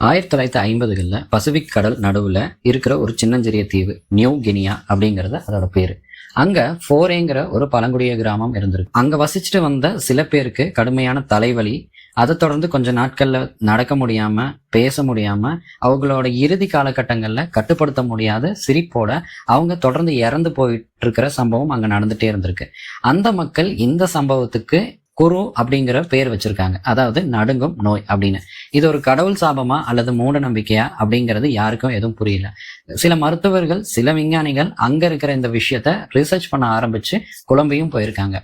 1950களில் Pacific கடல் நடுவில் இருக்கிற ஒரு சின்னஞ்சிறிய தீவு நியூ கினியா அப்படிங்கிறது அதோட பேர். அங்கே ஃபோரேங்கிற ஒரு பழங்குடிய கிராமம் இருந்திருக்கு. அங்கே வசிச்சுட்டு வந்த சில பேருக்கு கடுமையான தலைவலி, அதை தொடர்ந்து கொஞ்ச நாட்களில் நடக்க முடியாமல் பேச முடியாமல் அவங்களோட இறுதி காலகட்டங்களில் கட்டுப்படுத்த முடியாத சிரிப்போட அவங்க தொடர்ந்து இறந்து போயிட்டு இருக்கிற சம்பவம் அங்கே நடந்துகிட்டே இருந்திருக்கு. அந்த மக்கள் இந்த சம்பவத்துக்கு குரு அப்படிங்கிற பேர் வச்சிருக்காங்க, அதாவது நடுங்கும் நோய் அப்படின்னு. இது ஒரு கடவுள் சாபமா அல்லது மூட நம்பிக்கையா அப்படிங்கிறது யாருக்கும் எதுவும் புரியல. சில மருத்துவர்கள், சில விஞ்ஞானிகள் அங்க இருக்கிற இந்த விஷயத்த ரிசர்ச் பண்ண ஆரம்பிச்சு குழம்பியும் போயிருக்காங்க.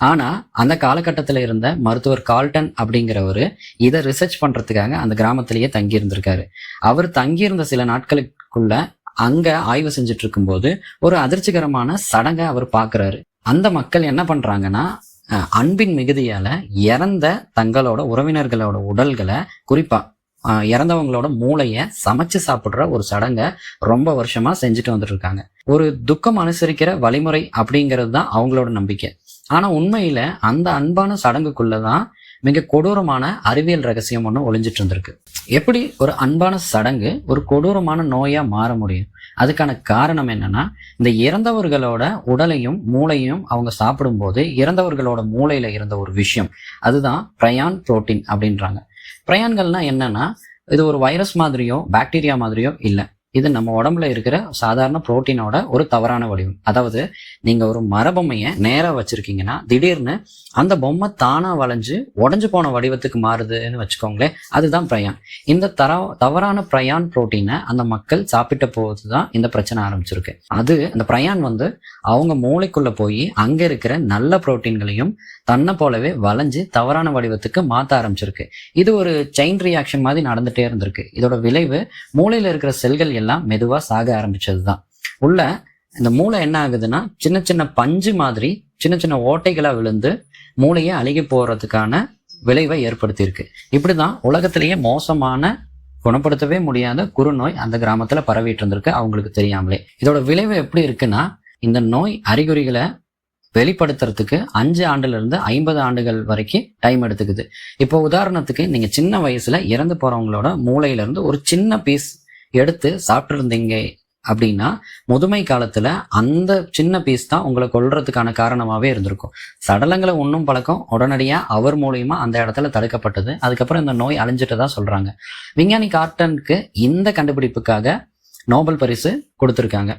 ஆனா அந்த காலகட்டத்தில் இருந்த மருத்துவர் கால்டன் அப்படிங்கிறவரு இதை ரிசர்ச் பண்றதுக்காக அந்த கிராமத்திலேயே தங்கி இருந்திருக்காரு. அவர் தங்கியிருந்த சில நாட்களுக்குள்ள அங்க ஆய்வு செஞ்சுட்டு இருக்கும்போது ஒரு அதிர்ச்சிகரமான சடங்கை அவர் பாக்குறாரு. அந்த மக்கள் என்ன பண்றாங்கன்னா, அன்பின் மிகுதியால இறந்த தங்களோட உறவினர்களோட உடல்களை, குறிப்பா இறந்தவங்களோட மூளைய சமைச்சு சாப்பிடுற ஒரு சடங்கை ரொம்ப வருஷமா செஞ்சுட்டு வந்துட்டு இருக்காங்க. ஒரு துக்கம் அனுசரிக்கிற வழிமுறை அப்படிங்கிறது தான் அவங்களோட நம்பிக்கை. ஆனா உண்மையில அந்த அன்பான சடங்குக்குள்ளதான் மிக கொடூரமான அறிவியல் ரகசியம் ஒன்று ஒளிஞ்சிட்டு இருந்திருக்கு. எப்படி ஒரு அன்பான சடங்கு ஒரு கொடூரமான நோயா மாற முடியும்? அதுக்கான காரணம் என்னன்னா, இந்த இறந்தவர்களோட உடலையும் மூளையும் அவங்க சாப்பிடும்போது இறந்தவர்களோட மூளையில இருந்த ஒரு விஷயம், அதுதான் பிரயான் புரோட்டீன் அப்படின்றாங்க. பிரயான்கள்னா என்னன்னா, இது ஒரு வைரஸ் மாதிரியோ பாக்டீரியா மாதிரியோ இல்லை. இது நம்ம உடம்புல இருக்கிற சாதாரண புரோட்டீனோட ஒரு தவறான வடிவம். அதாவது நீங்க ஒரு மரபொம்மையை நேரா வச்சிருக்கீங்கன்னா திடீர்னு அந்த பொம்மை தானா வளைஞ்சு உடஞ்சு போன வடிவத்துக்கு மாறுதுன்னு வச்சுக்கோங்களேன், அதுதான் பிரயான். இந்த தவறான பிரயான் புரோட்டீனை அந்த மக்கள் சாப்பிட்ட போதுதான் இந்த பிரச்சனை ஆரம்பிச்சிருக்கு. அந்த பிரயான் அவங்க மூளைக்குள்ள போய் அங்க இருக்கிற நல்ல புரோட்டீன்களையும் தன்னை போலவே வளைஞ்சு தவறான வடிவத்துக்கு மாற்ற ஆரம்பிச்சிருக்கு. இது ஒரு செயின் ரியாக்ஷன் மாதிரி நடந்துட்டே இருந்திருக்கு. இதோட விளைவு மூளையில இருக்கிற செல்கள் எல்லாம் மெதுவா சாக ஆரம்பிச்சதுதான். உள்ள இந்த மூளை என்ன ஆகுதுன்னா, சின்ன சின்ன பஞ்சு மாதிரி சின்ன சின்ன ஓட்டைகளா விழுந்து மூளையை அழுகி போறதுக்கான விளைவை ஏற்படுத்தியிருக்கு. இப்படிதான் உலகத்திலேயே மோசமான, குணப்படுத்தவே முடியாத குறுநோய் அந்த கிராமத்துல பரவிட்டு இருந்திருக்கு அவங்களுக்கு தெரியாமலே. இதோட விளைவு எப்படி இருக்குன்னா, இந்த நோய் அறிகுறிகளை வெளிப்படுத்துறதுக்கு 5 ஆண்டுல இருந்து 50 ஆண்டுகள் வரைக்கும் டைம் எடுத்துக்குது. இப்போ உதாரணத்துக்கு, நீங்க சின்ன வயசுல இறந்து போறவங்களோட மூளையில இருந்து ஒரு சின்ன பீஸ் எடுத்து சாப்பிட்டு இருந்தீங்க அப்படின்னா, முதுமை காலத்துல அந்த சின்ன பீஸ் தான் உங்களை கொல்றதுக்கான காரணமாவே இருந்திருக்கும். சடலங்களை ஒன்றும் பழக்கம் உடனடியா அவர் மூலியமா அந்த இடத்துல தடுக்கப்பட்டது. அதுக்கப்புறம் இந்த நோய் அழிஞ்சிட்டதா சொல்றாங்க. விஞ்ஞானி கார்டனுக்கு இந்த கண்டுபிடிப்புக்காக நோபல் பரிசு கொடுத்திருக்காங்க.